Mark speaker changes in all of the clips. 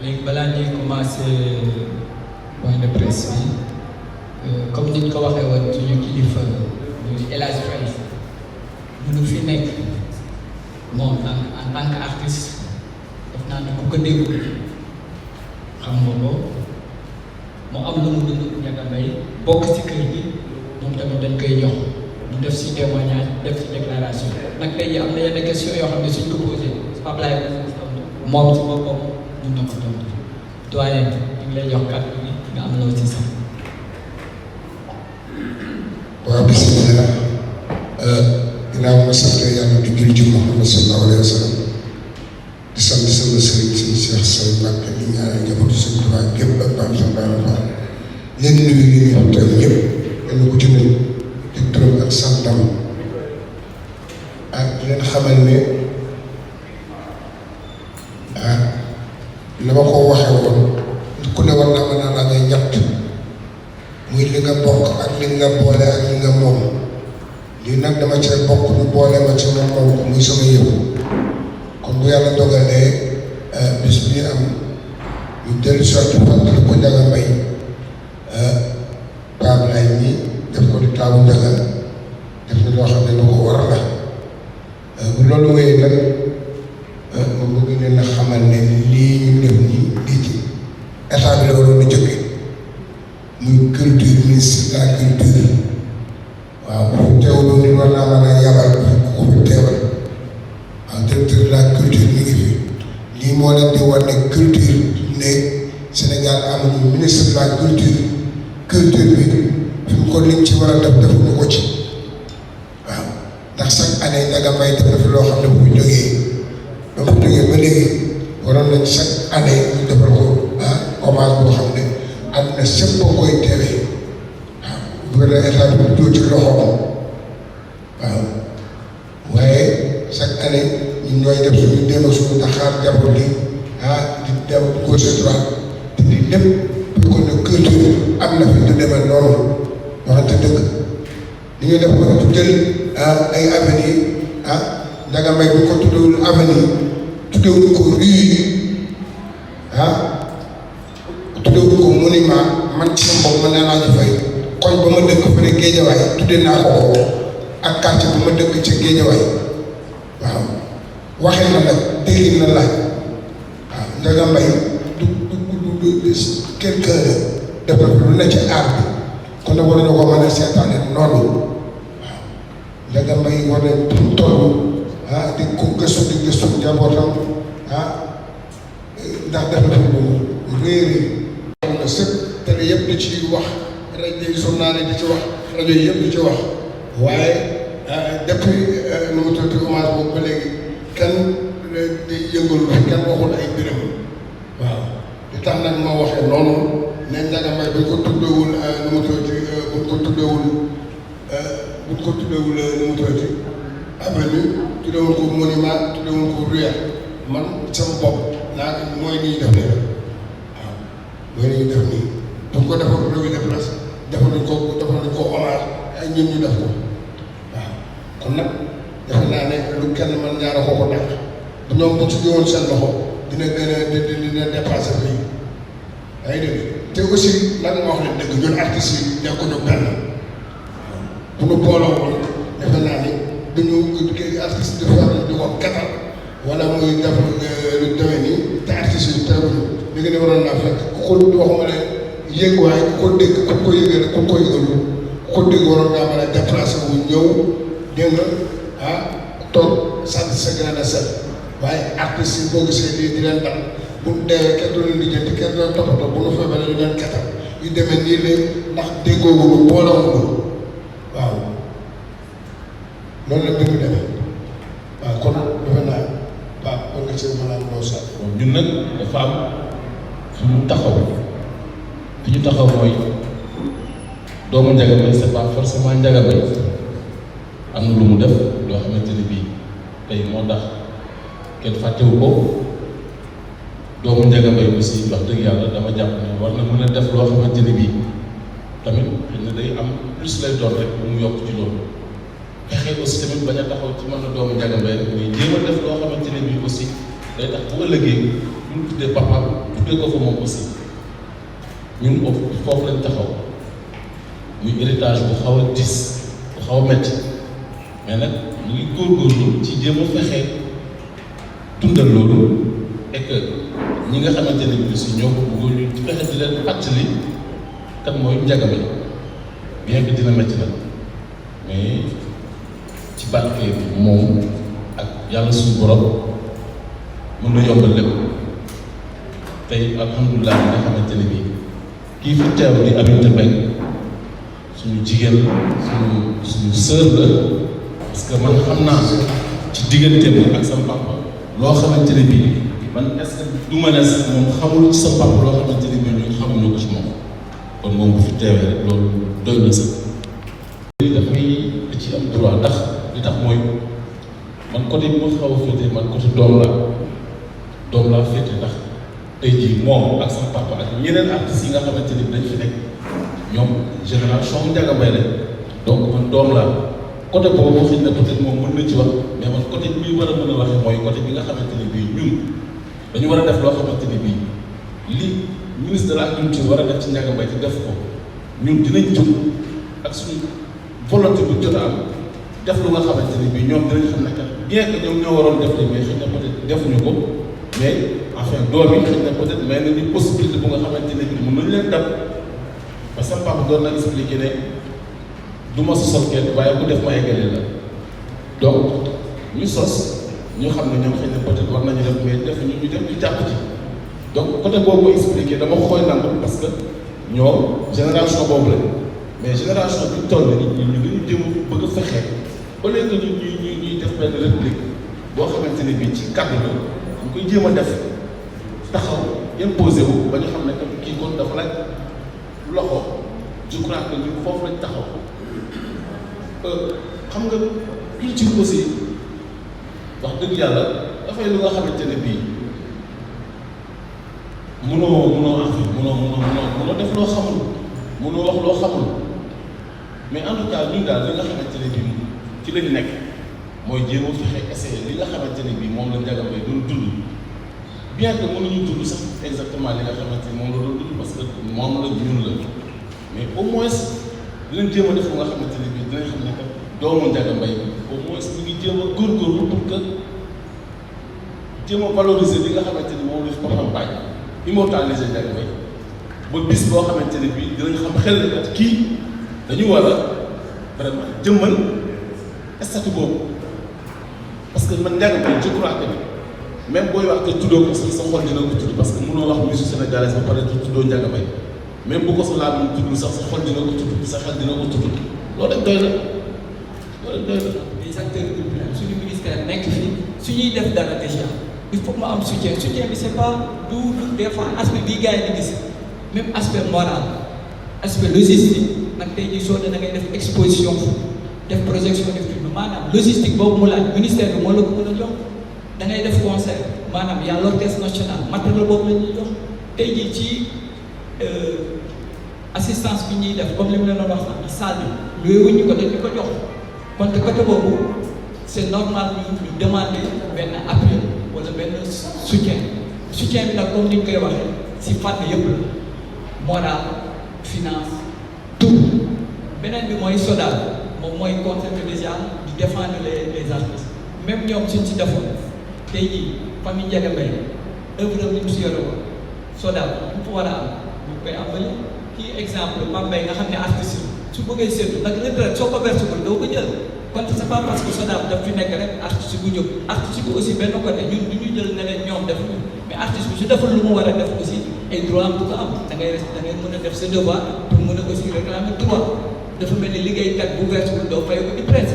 Speaker 1: léegi balaa ñuy commencé point de presse bi comme ni ñu ko waxee woon suñu kilifa muy El Hadj Faye ñu fi nekk moom en tant que artiste def naa ne ku ko déglu xam nga ko mu am lu mu dund Ndiaga Mbaye bokk ci kër gi moom tamit dañ koy jox ñu def ci témoignage def ci déclaration nag tey am na yenn question yoo xam ne suñ ko posé Pape Laye moom ci boppam mun na ko tontu doyen ñu ngi lay jox kàddu gi nga am loo ci sax.
Speaker 2: waaw bisimilah ginnaaw ma sant yàlla di julli ci Muhammad sallallahu alayhi wa sallam di sant sama sëriñ si Cheikh Sall Mbacke di ñaanal njabootu Sëriñ Tuubaa gépp ak Pape Sall Baye Fall leen nuyu yi ñu teew ñëpp kenn ku ci ne di turam ak santam ak leen xamal ne na ma ko waxee woon ku ne war naa mën a ràññee ñett muy li nga bokk ak li nga boole ak li nga moom lii nag dama cee bokk ñu boole ma ci moom moom ko muy sama yëpp kon bu yàlla dogalee bis bi am ñu dellu sotti fàttali ko Ndiaga Mbaye Pape Laye ñi def ko di taawu Ndiaga def na loo xam ne lu ko war la bu loolu wéyee nag ma bëgg leen a xamal ne lii ñu def nii lii ci état bi la waroon a jóge muy culture ministre de la culture waaw bu fi teewloo nit war naa mën a yabal ku fi teewal waaw directeur de la culture mi ngi fi lii moo leen di wane culture ne Sénégal amuñu ministre de la culture bi fi mu ko lim ci war a def defuñu ko ci waaw ndax chaque année Ndiaga Mbaye def na fi loo xam ne bu jógee ba mu jógee ba léegi waroon nañ chaque année ñu defal ko hommage boo xam ne àdduna sëpp boo koy teewee waaw bu ko defee état bi doo ci loxoom waaw waaye chaque année ñun ñooy def suñu démb suñu taxaar jàpp li di dem gauche droite te di lépp bu ko ne culture am na fi du demee noonu waxante dëgg li ñuy def ko tuddal ay avenue Ndiaga Mbaye bu ko tuddewul avenue tuddewul ko rue tuddewul ko monument man ci sama bopp mën naa laa fay koñ ba ma dëkk fa ne Géejawaay tudde naa ko ak quartier ba ma dëkk ca Géejawaay waaw waxee na nag dégg na laaj waaw Ndiaga Mbaye du quelqu'un def na lu ne ci aar bi kon nag war nañu ko mën a seetaane noonu waaw Ndiaga Mbaye war nañ toll di ko gëstu di gëstu njabootam ndax def na fi lu réeri am na sëpp télé yëpp di ci wax rajo journal yi di ci wax rajo yi yëpp di ci wax waaye depuis nu mu tuddati hommage boobu ba léegi kenn di yëngalu fi kenn waxul ay mbiram waaw li tax nag ma waxee noonu ne Ndiaga Mbaye buñ ko tuddewul nu mu tuddati buñ ko tuddewul nu mu tuddati avenue tuddewul ko monument tuddewul ko rue man sama bopp naa mooy nii def nii waaw mooy nii def nii bu ko defal revue de presse defal nañ ko hommage ay ñun ñu def ko waaw kon nag defe naa ne lu kenn mën ñaara ko dàq bu ñoom bu ci jógoon seen loxo dina dépassé fii yaa ngi dégg te aussi lan moo wax ne dëgg ñun artistes yi nekkuñu benn bu ñu booloo woon defe naa ni dañu artiste dafa war di ko katal wala muy def lu demee nii te artistes yi teewul li nga ne waroon naa fekk ku ko waxuma ne yëg waaye ku ko dégg ku ko yëgal ku ko yëgalu ku ko dégg waroon naa mën a déplacé wu ñëw dégg nga toog sant sa grain de sel waaye artistes yi boo gisee lii di leen dal bu mu deewee kenn du leen lijjanti kenn du leen toppatoo bu nu feebaree ñu leen katal yu demee nii la ndax déggoo wu boolewul waaw loolu la mbir mi demee waaw kon defe naa waaw kon nga ci mën a am loo sax.
Speaker 3: ñun nag dafa am fu ñu taxaw mooy doomu Ndiaga Mbaye c'est pas forcément Ndiaga Mbaye am na lu mu def loo xamante ni bii tey moo tax kenn fàttewu ko doomu Ndiaga Mbaye aussi wax dëgg yàlla dama jàpp ne war na mën a def loo xamante ni bii tamit xëy na day am plus lay doon rek mu yokk ci loolu fexe aussi tamit bañ a taxaw ci mën na doomu Ndiaga Mbaye rek mais jéem a def loo xamante ne bii aussi day tax bu ëllëgee ñu tuddee papa tuddee ko fa moom aussi ñun foofu lañ taxaw muy héritage bu xaw a dis bu xaw a métti mais nag ñu ngi góorgóorlu ci jéem a fexe dundal loolu et que ñi nga xamante ne bii aussi ñoo ko bëggoon ñu fexe di leen fàttali kan mooy Ndiaga Mbaye bien que dina métti nag mais ci barke bi moom ak yàlla suñu borom mën na yombal lépp tey alhamdulilah bi nga xamante ne bii kii fi teew di Aminata Mbengue suñu jigéen suñu sœur la parce que man xam naa ci diggante bi ak sama papa loo xamante ne bii man est-ce que du ma ne sax moom xamul ci sa papa loo xamante ne bii ñun xamuñu ko ci moom kon moom bu fi teewee rek loolu doy na sax. lii dafay ci am droit ndax li tax mooy man côté bi ma xaw a féete man côté doom laa féete ndax tey jii moom ak sama papa ak ñeneen artistes yi nga xamante ni dañ fi nekk ñoom génération Ndiaga Mbaye lañ donc man doom laa côté boobu xëy na peut-être moom mën na ci wax mais man côté bi war a mën a waxee mooy côté bi nga xamante ni bii ñun dañu war a def loo xamante ni bii li ministre de la culture war a def ci Ndiaga Mbaye te def ko ñun dinañ jóg ak suñu volonté bu jot a am def lu nga xamante ni bii ñoom dinañ xam ne kat bien que ñoom ñoo waroon def li mais xëy na peut-être defuñu ko mais enfin doom yi xëy na peut-être may nañu possibilité bu nga xamante ne bii mën nañu leen dab parce que papa doon na expliqué ne du ma sosal kenn waaye ku def ma eggale la donc ñu sos ñu xam ne ñoom xëy na peut-être war nañu def mais def ñu def ñu jàpp ci donc côté boobu expliqué dama koy nangu parce que ñoom génération boobu la mais génération bi toll nii ñu dañu jëm bëgg a fexe au lieu que ñuy def benn réplique boo xamante ne bii ci kàddu la ñu koy jéem a def taxaw imposé wu ba ñu xam ne que kii kon dafa laaj loxo je crois que ñun foofu lañ taxaw xam nga culture aussi wax dëgg yàlla dafay lu nga xamante ne bii mënoo def loo xamul mënoo wax loo xamul mais en tout cas ñun daal li nga xamante ne bii ci lañ nekk mooy jéem a fexe essayer li nga xamante ne bii moom la Ndiaga Mbaye doon dund bien que mënuñu dund sax exactement li nga xamante ni moom la doon dund parce que moom la ñun la mais au moins dinañ jéem a def lu nga xamante ne bii dinañ xam ne que doomu Ndiaga Mbaye au moins ñu ngi jéem a góorgóorlu pour que jéem a valoriser li nga xamante ni moom la fi ko xam bàyyi immortaliser Ndiaga Mbaye ba bis boo xamante ne bii dinañ xam xel ne kat kii dañu war a vraiment jëmmal statut boobu parce que man Ndiaga Mbaye je crois que même booy wax te tuddoo ko sa xol dina ko tudd parce que mënoo wax musique sénégalaise ba pare tuddoo Ndiaga Mbaye même bu ko sa laa mun tudd sax sa xol dina ko tudd sa xel dina ko tudd loolu rek doy na loolu rek doy na.
Speaker 1: les acteurs culturels suñu ministère nekk fii su ñuy def dara déjà il faut que mu am soutien bi c'est pas du des fois aspect bii gars yi di gis même aspect moral aspect logistique nag tey jii soo da ngay def exposition def projection de film maanaam logistique boobu mu laaj ministère bi moo la ko mën a jox da ngay def concert maanaam y a l'orchestre national matériel boobu la ñuy jox tey jii ci assistance bi ñuy def comme li mu leen doon wax sax salle bi luy wuñu ko dañu ko jox kon te côté boobu c'est normal ñu demander benn appui wala benn soutien bi nag comme ni ñu koy waxee si fànn yëpp la moral finance tout beneen bi mooy SODAV moom mooy concept déjà di défendre les artistes même ñoom suñ si defoon tey jii famille Ndiaga Mbaye œuvre bi ñu si yore woon SODAV bu ko war a am bu koy ambali kii exemple Pape Mbaye nga xam ne artiste su bëggee seetlu nag retraite soo ko versé ko doo ko jël kon c'est pas parce que SODAV daf fi nekk rek artiste bu jóg artiste bi aussi benn côté ñun du ñu jël ne leen ñoom defuñu mais artiste bi su defal lu mu war a def aussi ay droit am du ko am da ngay mën a def sa devoir pour mën a aussi réclamer droit dafa mel ni liggéeykat bu versé wul doo fay ko IPRES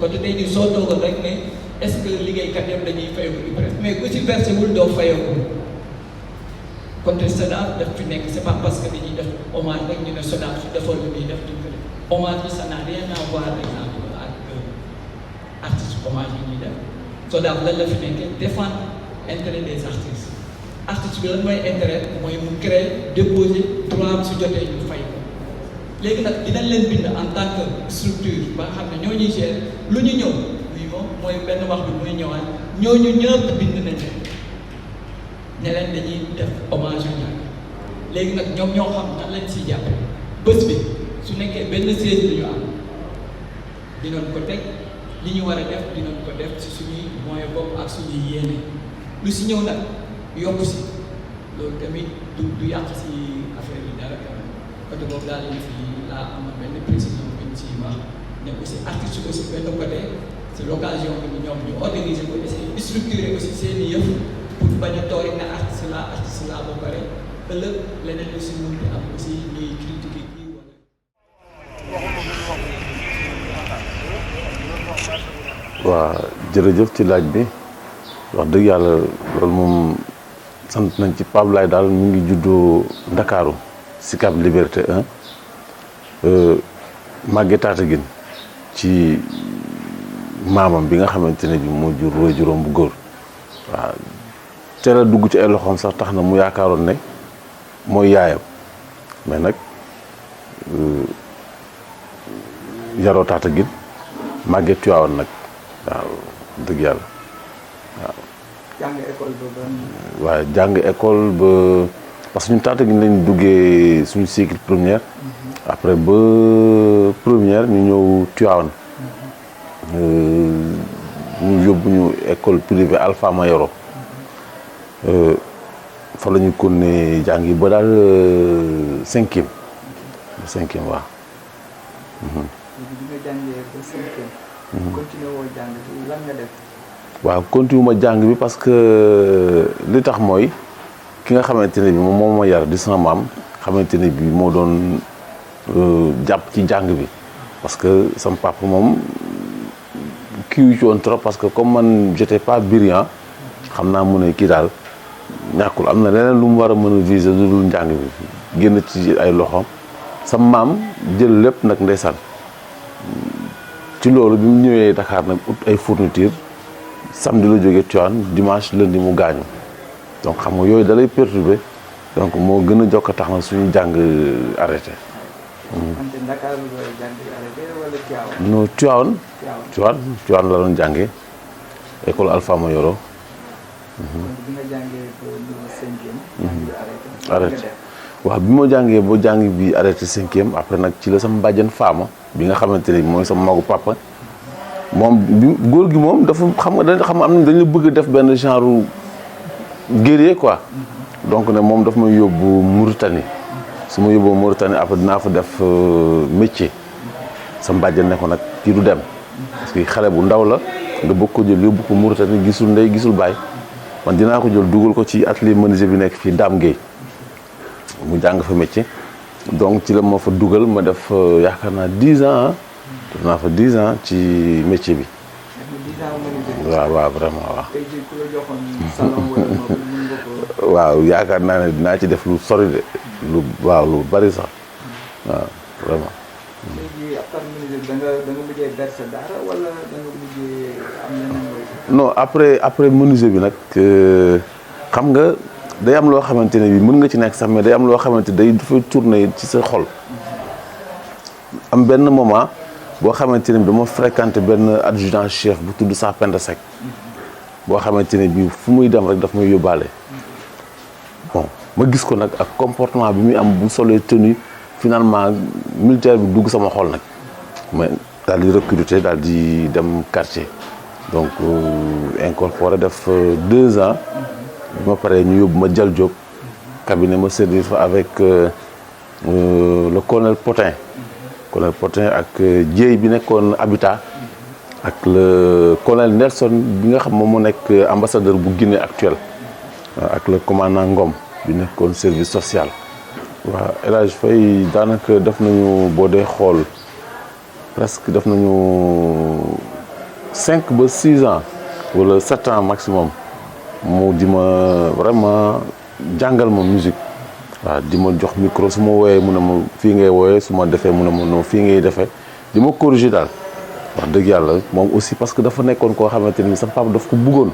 Speaker 1: kon tey jii soo toogal rek ne est-ce que liggéeykat yëpp dañuy fay ko IPRES mais ku ci versé wul doo fayoo kon te SODAV daf fi nekk c'est pas parce que dañuy def hommage rek ñu ne SODAV su defoon lu ñuy def duñ ko def hommage bi ça n'a rien à voir exemple ak artiste hommage yi ñuy def SODAV lan la fi nekkee défendre intérêt des artistes artiste bi lan mooy intérêt mooy mu créer déposer droit am su jotee ñu fay ko léegi nag dinañ leen bind en tant que structure ba nga xam ne ñoo ñuy gérer lu ñu ñëw muy moom mooy benn wax bi muy ñëwaat ñooñu ñëpp bind nañ leen ne leen dañuy def hommage yu ñàkk léegi nag ñoom ñoo xam nan lañ siy jàppe bés bi su nekkee benn siège la ñu am dinañ ko teg li ñu war a def dinañ ko def ci suñuy moyen bopp ak suñuy yéene lu si ñëw nag yokku si loolu tamit du yàq si affaire yi dara côté boobu daal di fi laa am benn précision bi ñu siy wax ne aussi artiste aussi benn côté c'est l'occasion bi ñoom ñu organiser ko essayer structurer aussi seen i yëf pour bañ a toog rek ne artiste la ba pare ëllëg leneen lu si mun di am aussi ñuy critiquer kii wala.
Speaker 4: waaw jërëjëf ci laaj bi wax dëgg yàlla loolu moom sant nañ ci Pape Laye daal mu ngi juddoo Ndakaaru Sicap Liberté 1 màgge Tataguine ci maamam bi nga xamante ne bi moo jur juróom bu góor waaw teel a dugg ci ay loxoom sax tax na mu yaakaaroon ne mooy yaayam mais nag yaroo Tataguine màgge Tivaouane nag waaw dëgg yàlla waaw.
Speaker 1: jàng école ba
Speaker 4: waaw jàng école ba parce que ñun Tataguine lañ duggee suñu cycle première. après ba première ñu ñëw Tivaouane. ñu yóbbu ñu école privée Alpha Mayoro. fa la ñu continuer jàng yi ba daal 5e waaw.
Speaker 1: bi nga jàngee ba 5e. continué woo jàng bi lan nga def.
Speaker 4: waaw continué ma jàng bi parce que li tax mooy ki nga xamante ne bi moom moo ma yar di sama maam xamante ne bi moo doon jàpp ci jàng bi parce que sama papa moom kii ci woon trop parce que comme man j'étais pas brillant xam naa mu ne kii daal ñàkkul am na leneen lu mu war a mën a viser lu dul njàng bi génn ci ay loxoom sama maam jël lépp nag ndeysaan ci loolu bi mu ñëwee Dakar nag ut ay fourniture samedi la jógee Tivaouane dimanche lundi mu gaañu donc xam nga yooyu da lay perturbé donc moo gën a jokk tax na suñu jàng arrêté.
Speaker 1: wante Dakar la doon jàng arrêté wala Tivaouane.
Speaker 4: non Tivaouane la doon jàngee école Alpha Mayoro.
Speaker 1: bi nga jàngee ba 5e.
Speaker 4: arrêté waaw bi ma jàngee ba jàng bi arrêté 5e après nag ci la sama bàjjen faama bi nga xamante ne mooy sama magu papa. moom bi góor gi moom dafa xam nga am na dañu bëgg def benn genre guerrier quoi donc ne moom daf may yóbbu Mauritanie su ma yóbboo Mauritanie après dinaa fa def métier sama bàjjen ne ko nag kii du dem parce que xale bu ndaw la nga bëgg ko jël yóbbu ko Mauritanie gisul ndey gisul baay man dinaa ko jël dugal ko ci atelier menuisier bi nekk fii Dame Gueye mu jàng fa métier donc ci la ma fa dugal ma def yaakaar naa 10 ans def naa fa 10 ans ci métier bi. waaw vraiment waaw. waaw yaakaar naa ne dinaa ci def lu sori de lu bari sax waaw vraiment.
Speaker 1: léegi après da nga mujjee verser dara wala da nga mujjee am leneen
Speaker 4: non après menuisier bi nag xam nga day am loo xamante ne bi mën nga ci nekk sax mais day am loo xamante day dafay tourner ci sa xol am benn moment. boo xamante ne bi dama fréquenté benn adjudant chef bu tudd Sapenda Seck boo xamante ne bi fu muy dem rek daf may yóbbaale bon ma gis ko nag ak comportement bi muy am bu solee tenue finalement militaire bi dugg sama xol nag mais daal di recruter daal di dem quartier donc incorporé def 2 ans bi ma paree ñu yóbbu ma Jal Diop cabinet ma servir fa avec le colonel Potin ak Dieye bi nekkoon Habitat ak le colonel Nelson bi nga xam moom moo nekk ambassadeur bu Guinée actuel ak le commandant Ngom bi nekkoon service social. waaw El Hadj Faye daanaka def nañu boo dee xool presque def nañu 5 ba 6 ans wala 7 ans maximum mu di ma vraiment jàngal ma musique. waaw di ma jox micro su ma wooyee mu ne ma fii ngay wooyee su ma defee mu ne ma non fii ngay defee di ma corriger daal wax dëgg yàlla moom aussi parce que dafa nekkoon koo xamante ni sama papa daf ko bëggoon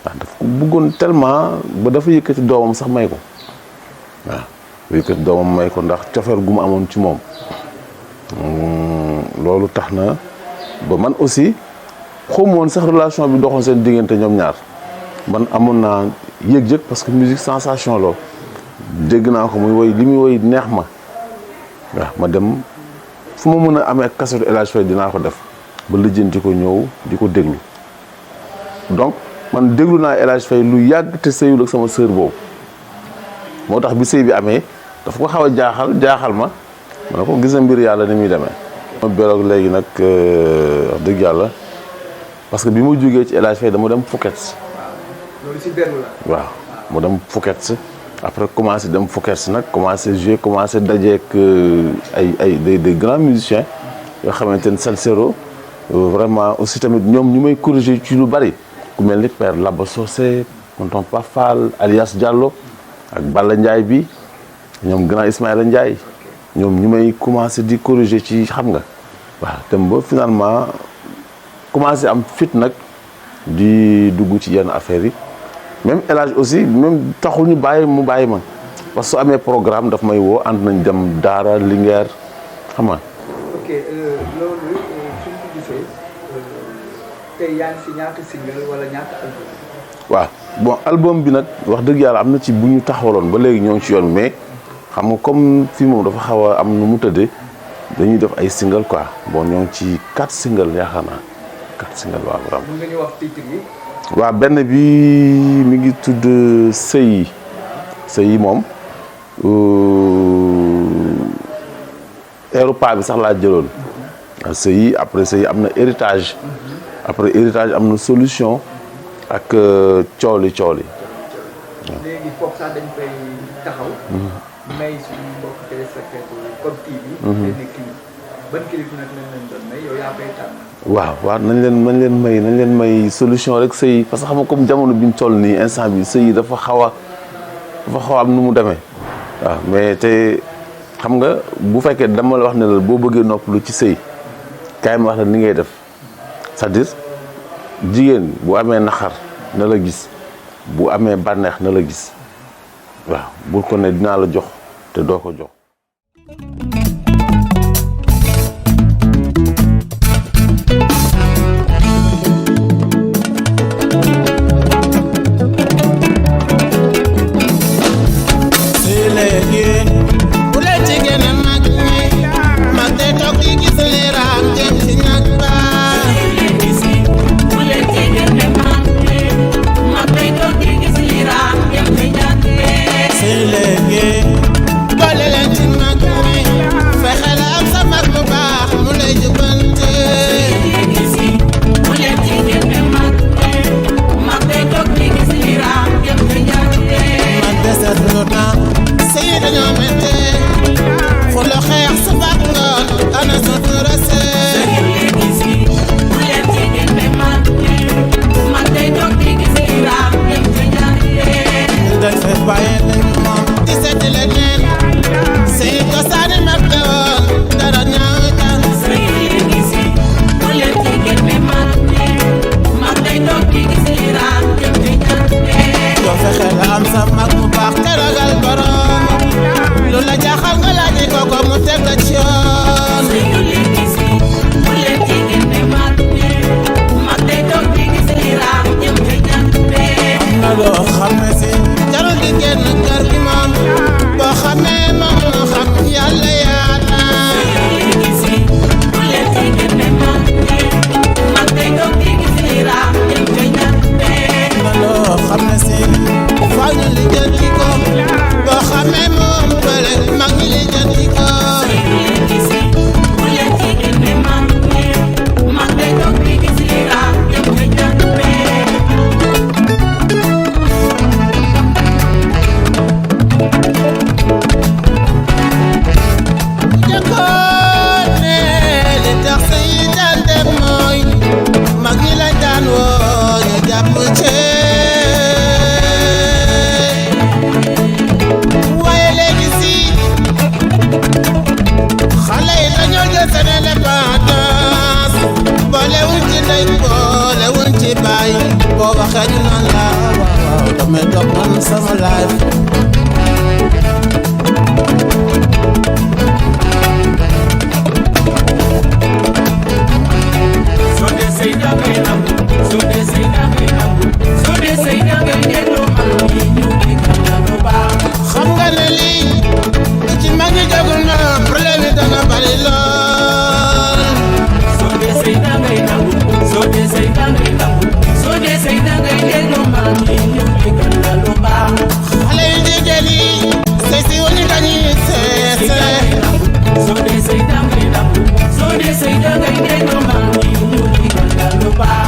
Speaker 4: waaw daf ko bëggoon tellement ba dafa yëkkati doomam sax may ko waaw yëkkati doomam may ko ndax cofeel gu mu amoon ci moom loolu tax na ba man aussi xawma woon sax relation bi doxoon seen diggante ñoom ñaar man amoon naa yëg-yëg parce que musique sensation la dégg naa ko muy woy li muy woy neex ma waaw ma dem fu ma mën a amee kasetu El Hadj Faye dinaa ko def ba lijjanti ko ñëw di ko déglu donc man déglu naa El Hadj Faye lu yàgg te sëyul ak sama sœur boobu moo tax bi sëy bi amee dafa ko xaw a jaaxal ma ne ko gis na mbir yàlla ni muy demee. ma beroog léegi nag wax dëgg yàlla parce que bi ma jógee ci El Hadj Faye dama dem Phuket.
Speaker 5: loolu ci benn la.
Speaker 4: waaw mu dem Phuket après commencé dem Phuket nag commencé jouer commencé dajeek ay des grands musiciens yoo xamante ne Salsero vraiment aussi tamit ñoom ñu may corriger ci lu bari ku mel ni Père Laba Socé tonton Pa Fall alias Diallo ak Balla Ndiaye bi ñoom grand Ismaïla Ndiaye ñoom ñu may commencé di corriger ci xam nga waaw dem ba finalement commencé am fit nag di dugg ci yenn affaires yi même El Hadj aussi même taxul ñu mu bàyyi ma parce que su amee programme daf may woo ànd nañ dem Daara Linguère xam nga.
Speaker 5: ok loolu suñ ko gisee tey yaa ngi si ñaata single wala ñaata album.
Speaker 4: waaw bon album bi nag wax dëgg yàlla am na ci bu ñu taxawaloon ba léegi ñoo ngi ci yoon mais xam nga comme fii moom dafa xaw a am nu mu tëddee dañuy def ay single quoi bon ñoo ngi ci 4 single yaakaar naa 4 single waaw vraiment.
Speaker 5: mën nga ñu wax titre yi.
Speaker 4: waaw benn bi mi ngi tudd Sëy yi moom eeru paa bi sax laa jëloon Sëy yi après Sëy yi am na héritage après héritage am na solution ak cooli
Speaker 5: léegi foofu sax dañ koy taxaw. may suñu mbokk téléspectateur comme TV. benn clip ban clip nag lañ leen doon may yow yaa koy tànn.
Speaker 4: waaw nañ leen may solution rek Sëy parce que xam nga comme jamono bi ñu toll nii instant bi Sëy yi dafa xaw a am nu mu demee waaw mais te xam nga bu fekkee dama la wax ne la boo bëggee noppalu ci sëy kaay ma wax la ni ngay def c'est-à-dire jigéen bu amee naxar na la gis bu amee bànneex na la gis waaw bul ko ne dinaa la jox te doo ko jox.
Speaker 6: Finally, get you go. But I'm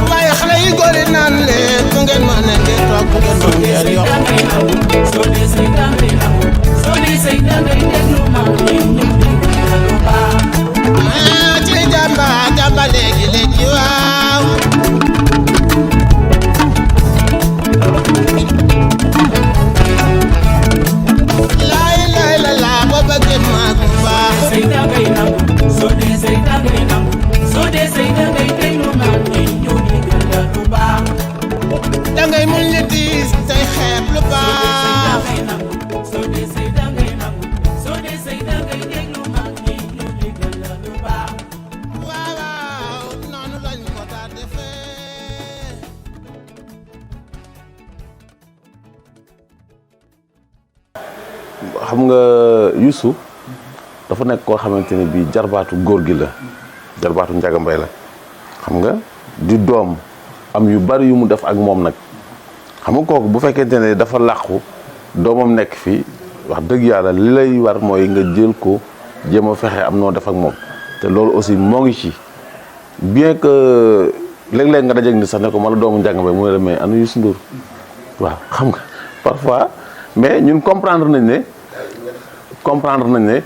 Speaker 6: waaye xale yi góor yi naan leen fu ngeen mën a ngeen toog fu ngeen mën ngeen yokk ci jàmba léegi waaw laay la boo bëggee mag bu baax dangay mun li diis tey xeeb lu baax waaw noonu lañ ko daa defee
Speaker 4: xam nga Youssou dafa nekk koo xamante ne bii jarbaatu góor gi la jarbaatu Ndiaga Mbaye la xam nga di doom am yu bari yu mu def ak moom nag xam nga kooku bu fekkente ne dafa làqu doomam nekk fii wax dëgg yàlla li lay war mooy nga jël ko jéem a fexe am noo def ak moom te loolu aussi moo ngi ci bien que léeg-léeg nga dajeeg ni sax ne ko ma la doomu Ndiaga Mbaye mu ne la mais anu Youssou Ndour waaw xam nga parfois mais ñun comprendre nañ ne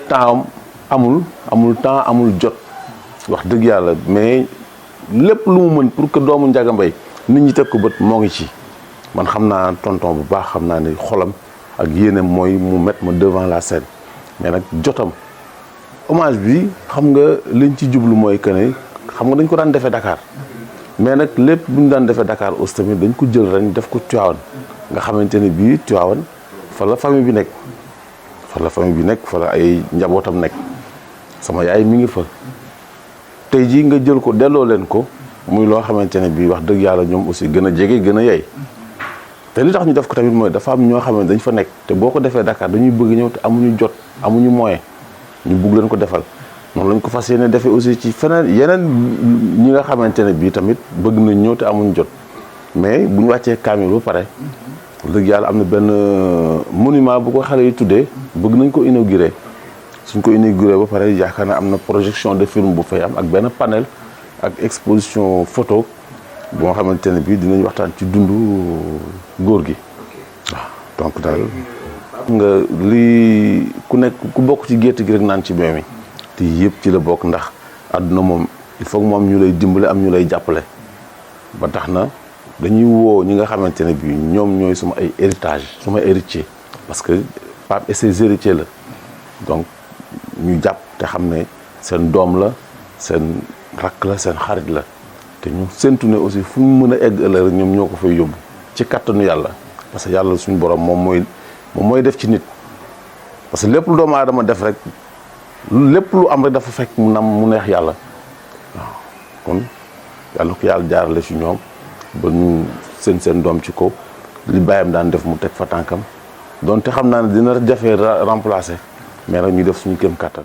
Speaker 4: temps amul temps amul jot wax dëgg yàlla mais lépp lu mu mën pour que doomu Ndiaga Mbaye nit ñi teg ko bët moo ngi ci man xam naa tonton bu baax xam naa ne xolam ak yéeneem mooy mu mettre ma devant la scène mais nag jotam hommage bi xam nga liñ ci jublu mooy que ne xam nga dañ ko daan defee Dakar mais nag lépp bu ñu daan defee Dakar aussi tamit dañ ko jël ren def ko Tivaouane nga xamante ne bii Tivaouane fa la famille bi nekk fa la ay njabootam nekk sama yaay mi ngi fa tey jii nga jël ko delloo leen ko muy loo xamante ne bii wax dëgg yàlla ñoom aussi gën a jege gën a yey te li tax ñu def ko tamit mooy dafa am ñoo xam ne dañ fa nekk te boo ko defee Dakar dañuy bëgg ñëw te amuñu jot amuñu moyen ñu bugg leen ko defal noonu lañ ko fas yéene defee aussi ci feneen yeneen ñi nga xamante ne bii tamit bëgg nañ ñëw te amuñu jot mais bu ñu wàccee kaamil ba pare dëgg yàlla am na benn monument bu ko xale yi tuddee bëgg nañ ko inaugurer suñ ko inauguré ba pare yaakaar naa am na projection de film bu fay am ak benn panel ak exposition photo boo xamante ne bii dinañ waxtaan ci dundu góor gi waaw donc daal nga lii ku nekk ku bokk ci gétt gi rek naan ci meew mi te yëpp ci la bokk ndax àdduna moom il faut que moom ñu lay dimbale am ñu lay jàppale ba tax na dañuy woo ñi nga xamante ne bii ñoom ñooy suma ay héritage suma héritier parce que Pape et ses héritiers la donc ñu jàpp te xam ne seen doom la seen rakk la seen xarit la te ñu séntu ne aussi fu ñu mën a egg ëllëg ñoom ñoo ko fay yóbbu ci kattanu yàlla parce que yàlla suñu borom moom mooy def ci nit parce que lépp lu doomu aadama def rek lépp lu am rek dafa fekk mu neex yàlla waaw kon yàlla ko yàlla jaarale ci ñoom ba ñu seen doom ci kaw li bàyyam daan def mu teg fa tànkam donte xam naa ne dina jafe remplacer mais nag ñu def suñu kéem kattan.